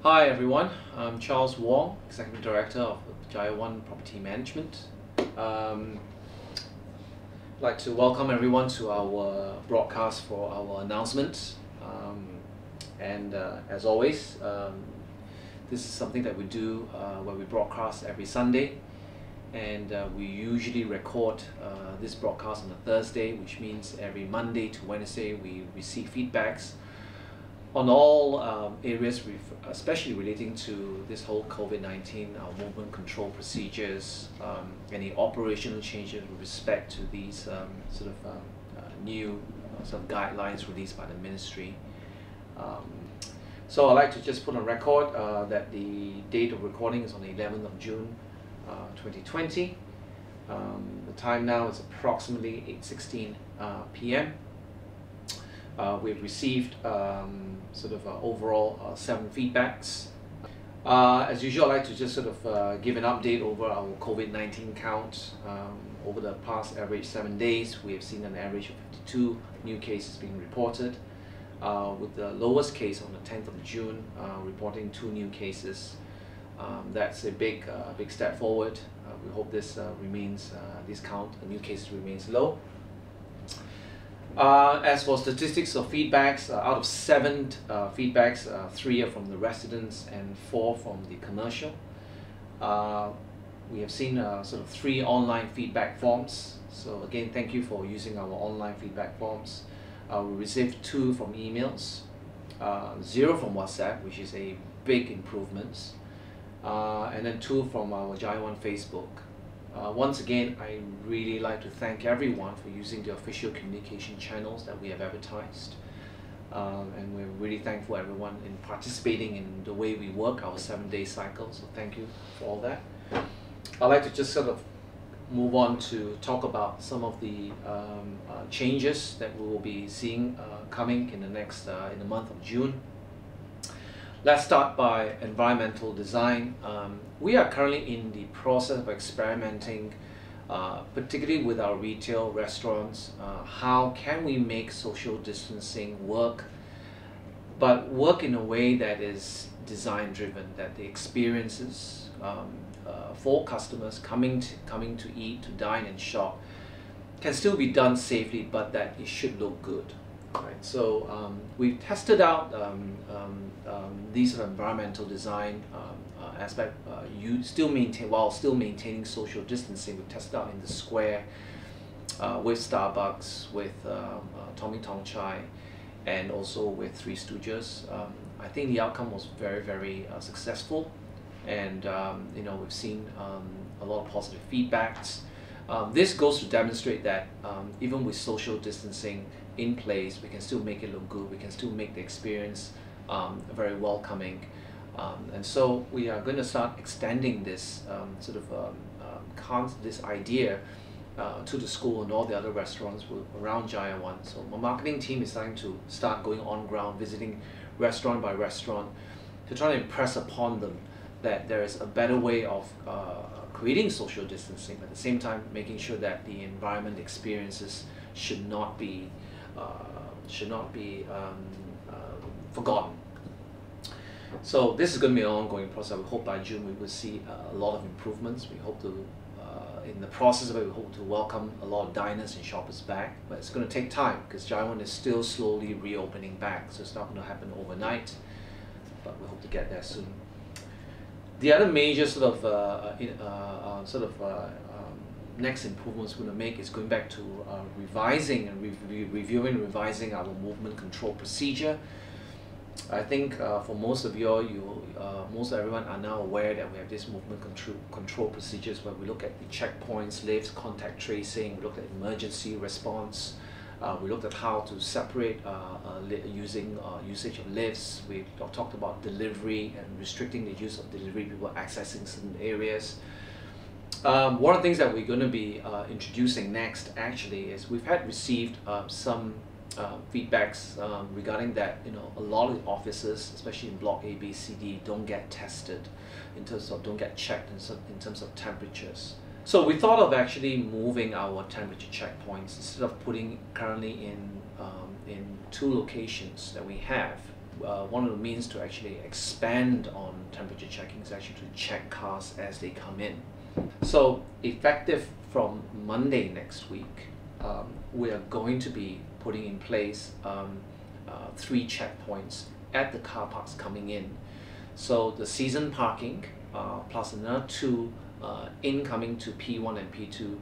Hi everyone, I'm Charles Wong, Executive Director of Jaya One Property Management. I'd like to welcome everyone to our broadcast for our announcement. As always, this is something that we do where we broadcast every Sunday, and we usually record this broadcast on a Thursday, which means every Monday to Wednesday we receive feedbacks on all areas, especially relating to this whole COVID-19, our movement control procedures, any operational changes with respect to these new guidelines released by the ministry. So I'd like to just put on record that the date of recording is on the 11th of June 2020. The time now is approximately 8:16 p.m. We've received overall 7 feedbacks. As usual, I'd like to just give an update over our COVID-19 count. Over the past average 7 days, we have seen an average of 52 new cases being reported, with the lowest case on the 10th of June reporting 2 new cases. That's a big step forward. We hope this count, the new cases, remains low. As for statistics of feedbacks, out of 7 feedbacks, 3 are from the residents and 4 from the commercial. We have seen 3 online feedback forms. So again, thank you for using our online feedback forms. We received 2 from emails, 0 from WhatsApp, which is a big improvement, and then 2 from our Jaya One Facebook. Once again, I really like to thank everyone for using the official communication channels that we have advertised, and we're really thankful everyone in participating in the way we work our 7-day cycle, so thank you for all that. I'd like to just move on to talk about some of the changes that we will be seeing coming in the month of June. Let's start by environmental design. We are currently in the process of experimenting, particularly with our retail restaurants. How can we make social distancing work, but work in a way that is design driven, that the experiences for customers coming to eat, to dine and shop can still be done safely, but that it should look good. Right, so we've tested out these environmental design aspect. While still maintaining social distancing. We tested out in the square with Starbucks, with Tommy Tong Chai, and also with Three Stooges. I think the outcome was very successful, and we've seen a lot of positive feedbacks. This goes to demonstrate that even with social distancing in place, we can still make it look good, we can still make the experience very welcoming. And so we are going to start extending this this idea to the school and all the other restaurants around Jaya One. So my marketing team is starting to going on ground, visiting restaurant by restaurant to try to impress upon them that there is a better way of creating social distancing, but at the same time making sure that the environment experiences should not be forgotten. So this is going to be an ongoing process. We hope by June we will see a lot of improvements. We hope to, in the process of it, we hope to welcome a lot of diners and shoppers back, but it's going to take time because Jaya One is still slowly reopening back, so it's not going to happen overnight, but we hope to get there soon. The other major next improvements we're going to make is going back to revising and reviewing and revising our movement control procedure. I think for most of most everyone are now aware that we have this movement control procedures where we look at the checkpoints, lifts, contact tracing, we look at emergency response, we looked at how to separate usage of lifts. We talked about delivery and restricting the use of delivery, people accessing certain areas. One of the things that we're going to be introducing next actually is we've received some feedbacks regarding that a lot of the offices, especially in block A, B, C, D, don't get tested don't get checked in terms of temperatures. So we thought of actually moving our temperature checkpoints instead of putting currently in 2 locations that we have. one of the means to actually expand on temperature checking is actually to check cars as they come in. So effective from Monday next week, we are going to be putting in place 3 checkpoints at the car parks coming in. So the season parking plus another 2 incoming to P1 and P2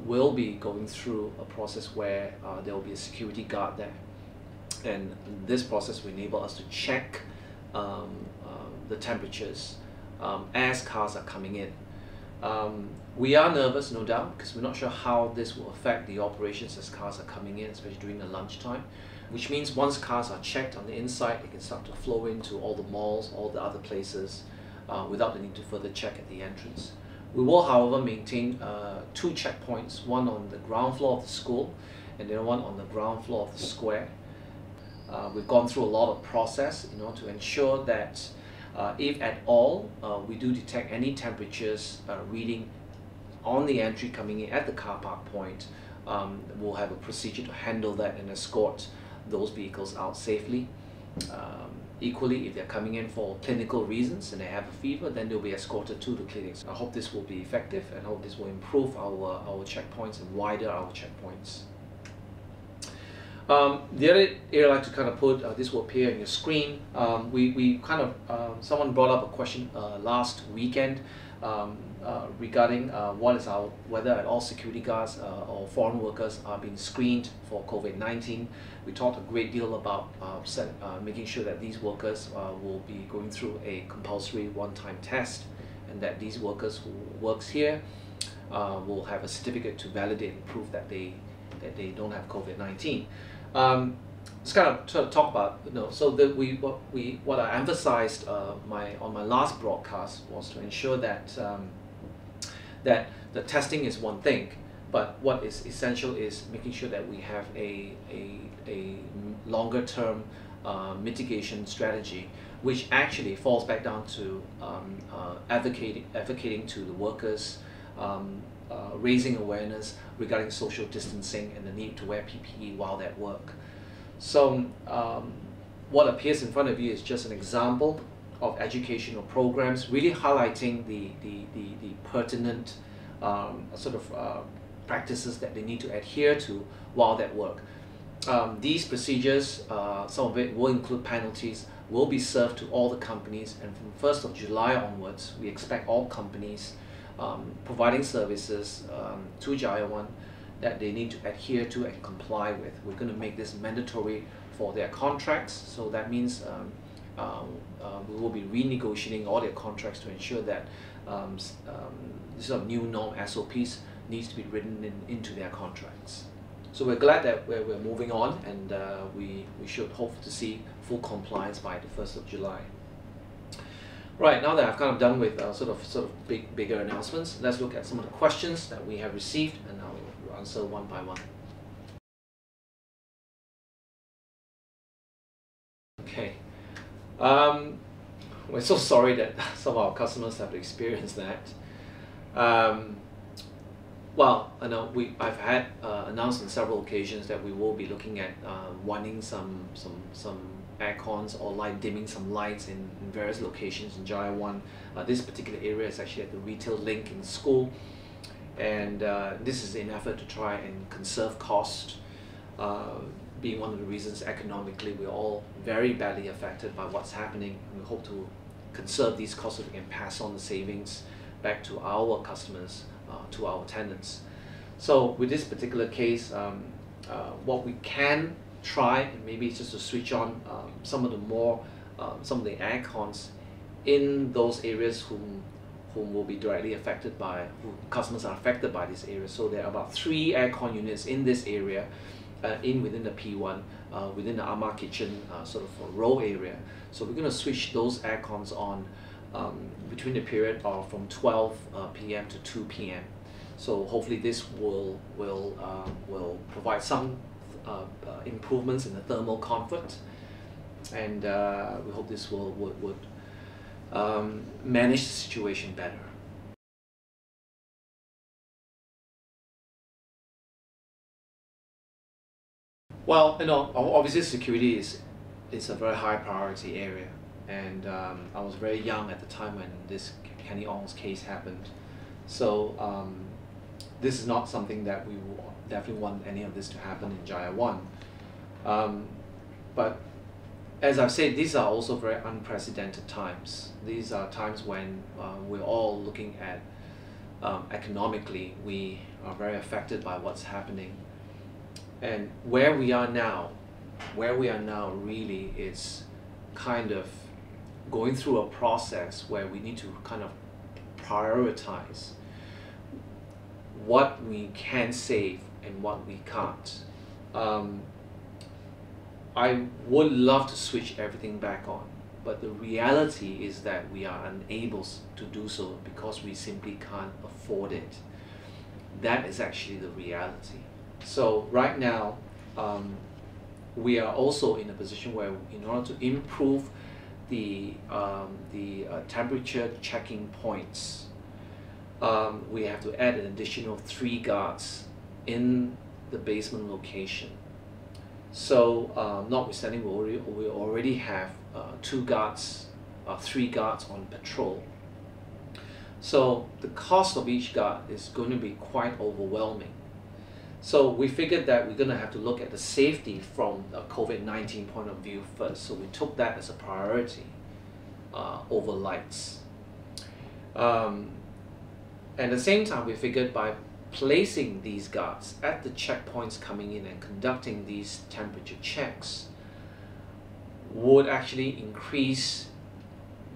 will be going through a process where there will be a security guard there, and this process will enable us to check the temperatures as cars are coming in. We are nervous, no doubt, because we're not sure how this will affect the operations as cars are coming in, especially during the lunchtime, which means once cars are checked on the inside, they can start to flow into all the malls, all the other places without the need to further check at the entrance. We will, however, maintain 2 checkpoints, one on the ground floor of the school and the other one on the ground floor of the square. We've gone through a lot of process to ensure that if at all we do detect any temperatures reading on the entry coming in at the car park point, we'll have a procedure to handle that and escort those vehicles out safely. Equally, if they're coming in for clinical reasons and they have a fever, then they'll be escorted to the clinics. I hope this will be effective and hope this will improve our checkpoints and widen our checkpoints. The other area I'd like to kind of put, this will appear on your screen. We kind of, someone brought up a question last weekend regarding whether all security guards or foreign workers are being screened for COVID-19. We talked a great deal about making sure that these workers will be going through a compulsory one-time test, and that these workers who works here will have a certificate to validate and prove that they don't have COVID-19. Let's kind of talk about, so that what I emphasized on my last broadcast was to ensure that that the testing is one thing, but what is essential is making sure that we have a longer term mitigation strategy, which actually falls back down to advocating to the workers, raising awareness regarding social distancing and the need to wear PPE while at work. So what appears in front of you is just an example of educational programs really highlighting the pertinent practices that they need to adhere to while at work. These procedures, some of it will include penalties, will be served to all the companies, and from 1st of July onwards, we expect all companies providing services to Jaya One that they need to adhere to and comply with. We're going to make this mandatory for their contracts, so that means we will be renegotiating all their contracts to ensure that this sort of new norm SOPs needs to be written into their contracts. So we're glad that we're moving on, and we should hope to see full compliance by the 1st of July. Right, now that I've kind of done with sort of bigger announcements, let's look at some of the questions that we have received, and I'll answer one by one. Okay. We're so sorry that some of our customers have experienced that. Well, I know I've had announced on several occasions that we will be looking at wanting some air-cons or light dimming some lights in various locations in Jaya One. This particular area is actually at the retail link in the school, and this is in an effort to try and conserve cost, being one of the reasons economically we're all very badly affected by what's happening. We hope to conserve these costs so we can pass on the savings back to our customers, to our tenants. So with this particular case, what we can try, and maybe it's just to switch on some of the air-cons in those areas whom will be directly affected by, customers are affected by this area. So there are about 3 air-con units in this area, within the P1, within the Ama Kitchen sort of row area. So we're going to switch those air-cons on between the period of from 12 p.m. to 2 p.m. So hopefully this will provide some improvements in the thermal comfort, and we hope this would manage the situation better. Well, obviously security is it's a very high priority area, and I was very young at the time when this Kenny Ong's case happened. So this is not something that we definitely want any of this to happen in Jaya One. But as I've said, these are also very unprecedented times. These are times when we're all looking at economically, we are very affected by what's happening. And where we are now really is kind of going through a process where we need to kind of prioritize what we can save and what we can't. I would love to switch everything back on, but the reality is that we are unable to do so because we simply can't afford it. That is actually the reality. So right now, we are also in a position where, in order to improve the temperature checking points, we have to add an additional 3 guards in the basement location. So notwithstanding, we already have 2 guards, 3 guards on patrol. So the cost of each guard is going to be quite overwhelming. So we figured that we're going to have to look at the safety from a COVID-19 point of view first. So we took that as a priority over lights. At the same time, we figured by placing these guards at the checkpoints coming in and conducting these temperature checks would actually increase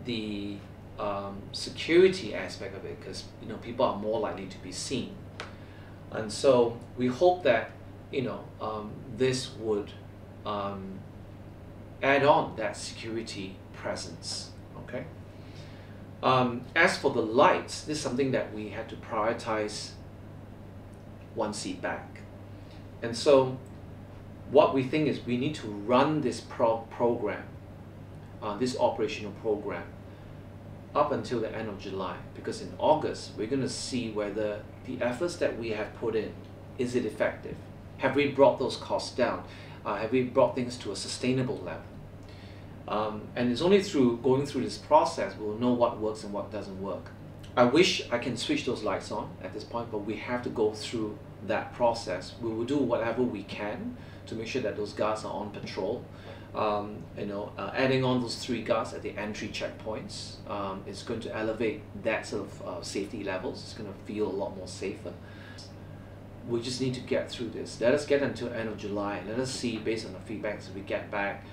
the security aspect of it, because people are more likely to be seen. And so we hope that this would add on that security presence. Okay. As for the lights, this is something that we had to prioritize 1 seat back. And so what we think is we need to run this program, this operational program, up until the end of July, because in August we're going to see whether the efforts that we have put in, is it effective? Have we brought those costs down? Have we brought things to a sustainable level? And it's only through going through this process we'll know what works and what doesn't work. I wish I can switch those lights on at this point, but we have to go through that process. We will do whatever we can to make sure that those guards are on patrol. Adding on those 3 guards at the entry checkpoints is going to elevate that sort of safety levels. It's going to feel a lot more safer. We just need to get through this. Let us get until end of July. Let us see, based on the feedback that we get back,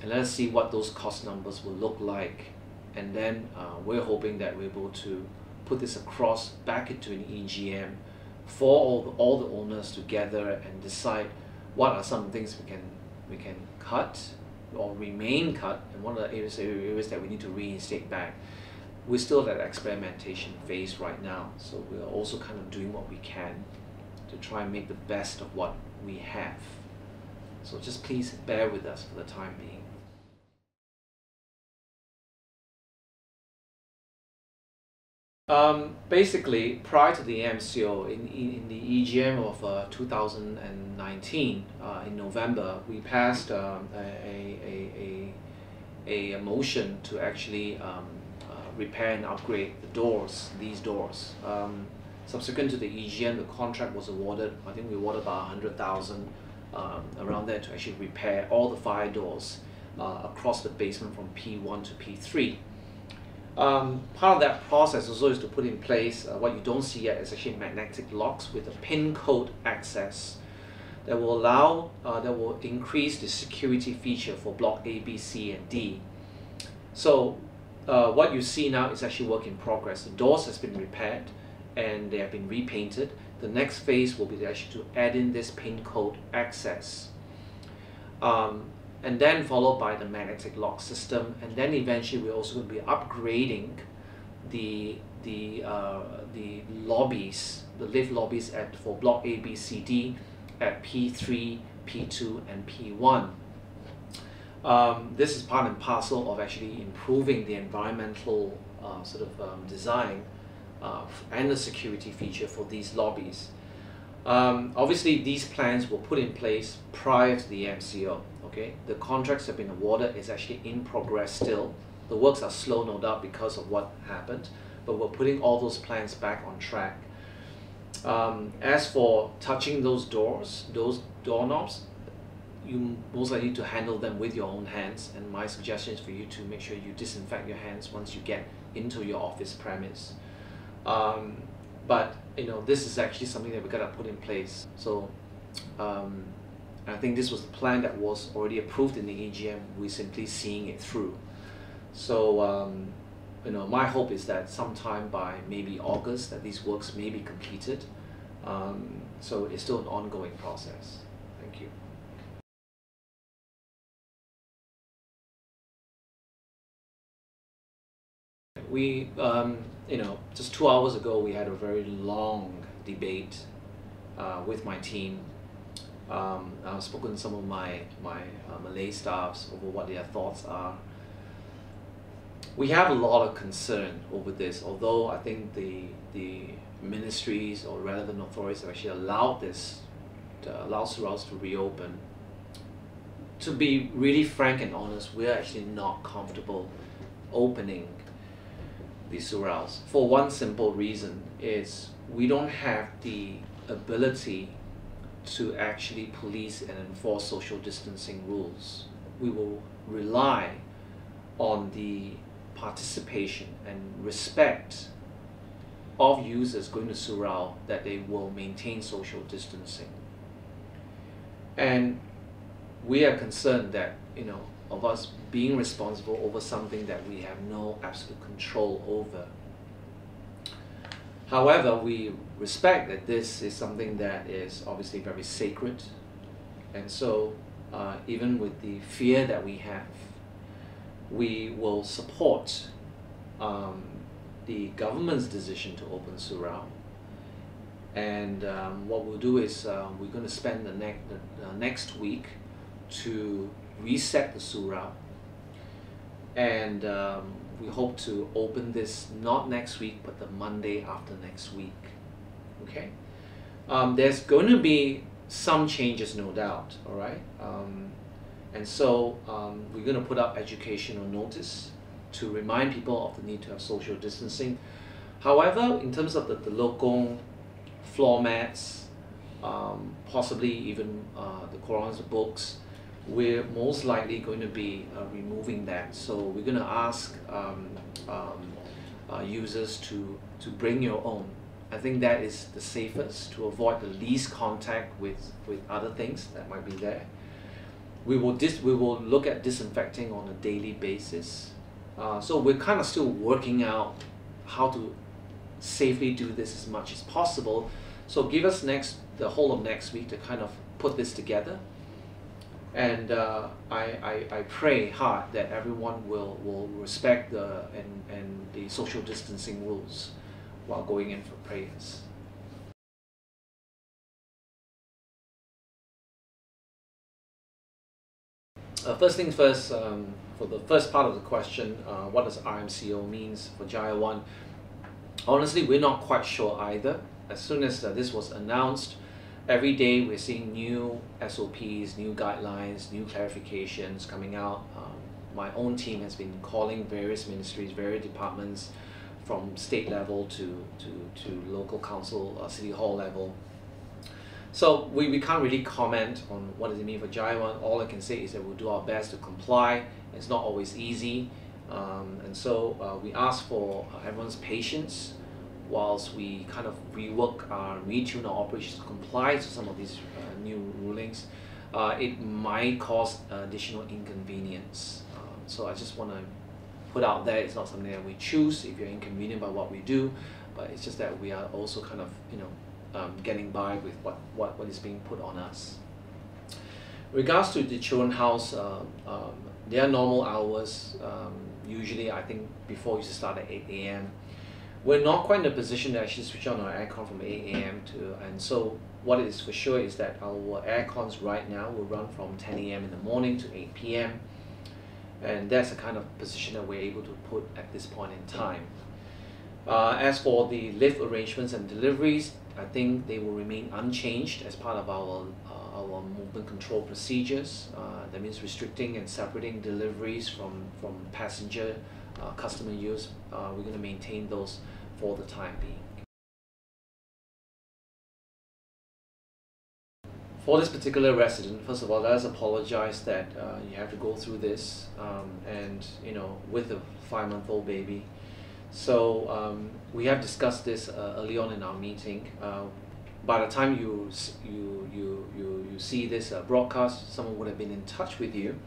and let us see what those cost numbers will look like. And then we're hoping that we're able to put this across back into an EGM for all the owners together and decide what are some things we can cut or remain cut, and what are the areas that we need to reinstate back. We're still at the experimentation phase right now, so we're also kind of doing what we can to try and make the best of what we have. So just please bear with us for the time being. Basically, prior to the MCO, in the EGM of 2019, in November, we passed a motion to actually repair and upgrade the doors, these doors. Subsequent to the EGM, the contract was awarded. I think we awarded about 100,000 around there to actually repair all the fire doors across the basement from P1 to P3. Part of that process also is to put in place what you don't see yet is actually magnetic locks with a pin code access that will allow, that will increase the security feature for block A, B, C, and D. So what you see now is actually work in progress. The doors has been repaired and they have been repainted. The next phase will be actually to add in this pin code access. And then followed by the magnetic lock system, and then eventually we're also going to be upgrading the lobbies, the lift lobbies for block A, B, C, D at P3, P2, and P1. This is part and parcel of actually improving the environmental design and the security feature for these lobbies. Obviously, these plans were put in place prior to the MCO. Okay, the contracts have been awarded. It's actually in progress still. The works are slow, no doubt, because of what happened, but we're putting all those plans back on track. As for touching those doors, those doorknobs, you most likely need to handle them with your own hands, and my suggestion is for you to make sure you disinfect your hands once you get into your office premise. But this is actually something that we got to put in place. So I think this was the plan that was already approved in the AGM. We're simply seeing it through. So my hope is that sometime by maybe August that these works may be completed. So it's still an ongoing process. Thank you. We, just 2 hours ago, we had a very long debate with my team. I've spoken to some of my Malay staffs over what their thoughts are. We have a lot of concern over this, although I think the ministries or relevant authorities have actually allowed this, to allow Suraos to reopen. To be really frank and honest, we're actually not comfortable opening the Suraos for one simple reason: is we don't have the ability to actually police and enforce social distancing rules. We will rely on the participation and respect of users going to Surau, that they will maintain social distancing. And we are concerned that, of us being responsible over something that we have no absolute control over. However, we respect that this is something that is obviously very sacred, and so even with the fear that we have, we will support the government's decision to open Surau. And what we'll do is we're going to spend the next week to reset the Surau, and we hope to open this not next week but the Monday after next week. Okay, there's going to be some changes, no doubt. All right, and so we're going to put up educational notice to remind people of the need to have social distancing. However, in terms of the local floor mats, possibly even the Qurans, the books, we're most likely going to be removing that. So we're going to ask users to bring your own. I think that is the safest, to avoid the least contact with other things that might be there. We will look at disinfecting on a daily basis. So we're kind of still working out how to safely do this as much as possible. So give us the whole of next week to kind of put this together. And I pray hard that everyone will respect the social distancing rules while going in for prayers. First things first, for the first part of the question, what does RMCO means for Jaya One? Honestly, we're not quite sure either. As soon as this was announced, every day we're seeing new SOPs, new guidelines, new clarifications coming out. My own team has been calling various ministries, various departments, from state level to local council, city hall level. So we can't really comment on what does it mean for Jaya One. All I can say is that we'll do our best to comply. It's not always easy, and so we ask for everyone's patience whilst we kind of retune our operations to comply to some of these new rulings. It might cause additional inconvenience. So I just want to put out there, it's not something that we choose if you're inconvenienced by what we do, but it's just that we are also kind of, getting by with what is being put on us. Regards to the children's house, their normal hours, usually I think before used to start at 8 AM. We're not quite in a position to actually switch on our aircon from 8 AM and so what is for sure is that our aircons right now will run from 10 AM in the morning to 8 PM, and that's the kind of position that we're able to put at this point in time. As for the lift arrangements and deliveries, I think they will remain unchanged as part of our movement control procedures. That means restricting and separating deliveries from passenger customer use. We're going to maintain those for the time being. For this particular resident, first of all, let us apologize that you have to go through this, and with a 5-month-old baby. So we have discussed this early on in our meeting. By the time you see this broadcast, someone would have been in touch with you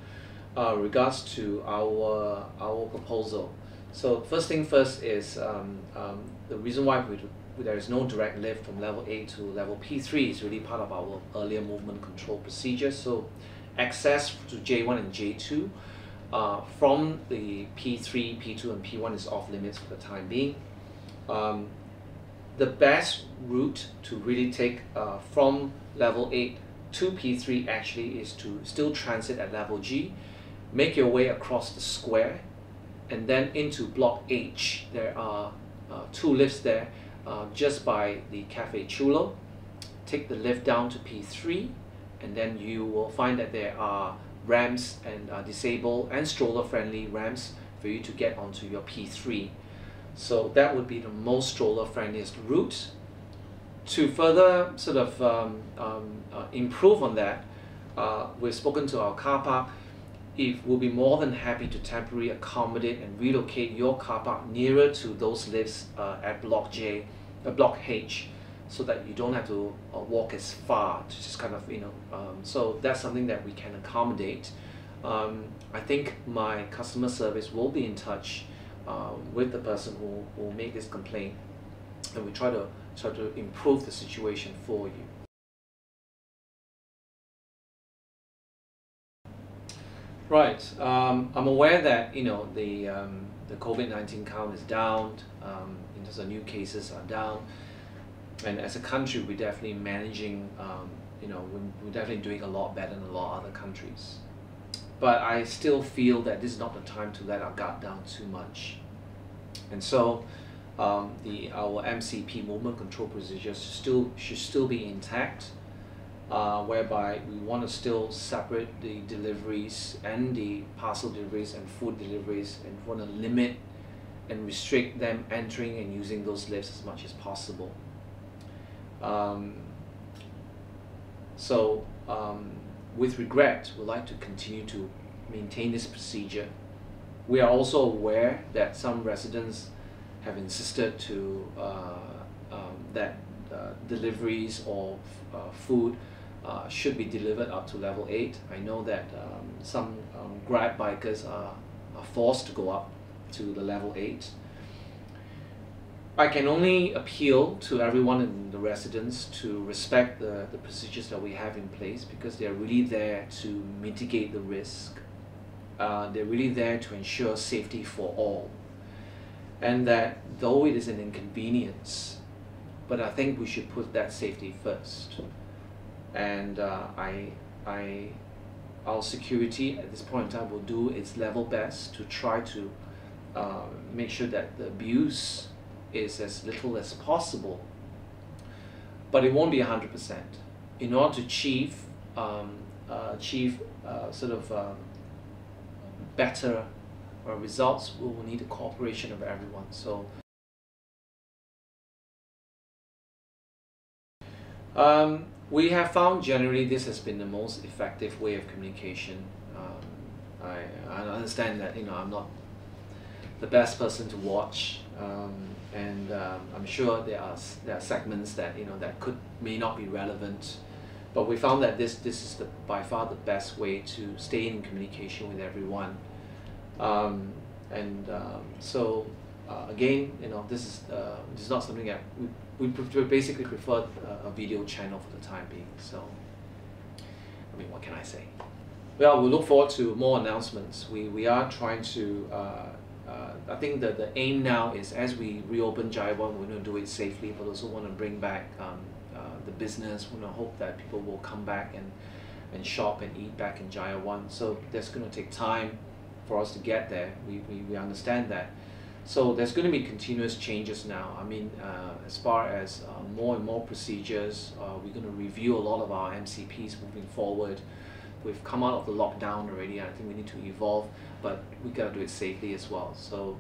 regards to our proposal. So first thing first is the reason why there is no direct lift from level 8 to level P3 is really part of our earlier movement control procedures. So access to J1 and J2 from the P3, P2 and P1 is off limits for the time being. The best route to really take from level 8 to P3 actually is to still transit at level G, make your way across the square, and then into block H. There are 2 lifts there just by the Cafe Chulo. Take the lift down to P3, and then you will find that there are ramps and disabled and stroller friendly ramps for you to get onto your P3. So that would be the most stroller friendliest route. To further sort of improve on that, we've spoken to our car park. We'll be more than happy to temporarily accommodate and relocate your car park nearer to those lifts at block H, so that you don't have to walk as far to just kind of so that's something that we can accommodate. I think my customer service will be in touch with the person who will make this complaint, and we try to improve the situation for you. Right, I'm aware that the COVID-19 count is down, in terms of new cases are down, and as a country we're definitely managing, we're definitely doing a lot better than a lot of other countries. But I still feel that this is not the time to let our guard down too much, and so our MCP movement control procedures should still be intact. Whereby we want to still separate the deliveries and the parcel deliveries and food deliveries, and want to limit and restrict them entering and using those lifts as much as possible. With regret, we'd like to continue to maintain this procedure. We are also aware that some residents have insisted to that deliveries of food should be delivered up to level 8. I know that some Grab bikers are forced to go up to the level 8. I can only appeal to everyone in the residents to respect the procedures that we have in place, because they are really there to mitigate the risk. They're really there to ensure safety for all. And that though it is an inconvenience, but I think we should put that safety first. And our security at this point in time will do its level best to try to make sure that the abuse is as little as possible, but it won't be 100%. In order to achieve better results, we will need the cooperation of everyone. So we have found generally this has been the most effective way of communication. I understand that I'm not the best person to watch, and I'm sure there are segments that that may not be relevant, but we found that this is by far the best way to stay in communication with everyone. So again, this is not something that we basically prefer a video channel for the time being. So I mean, what can I say? Well, we look forward to more announcements. We are trying to I think that the aim now is, as we reopen Jaya One, we're going to do it safely, but also want to bring back the business. We want to hope that people will come back and shop and eat back in Jaya One. So that's going to take time for us to get there. We understand that, So there's going to be continuous changes now. I mean, as far as more and more procedures, we're going to review a lot of our MCPs moving forward. We've come out of the lockdown already, and I think we need to evolve, but we got to do it safely as well. So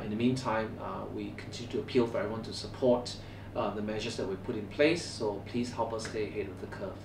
in the meantime, we continue to appeal for everyone to support the measures that we put in place, so please help us stay ahead of the curve.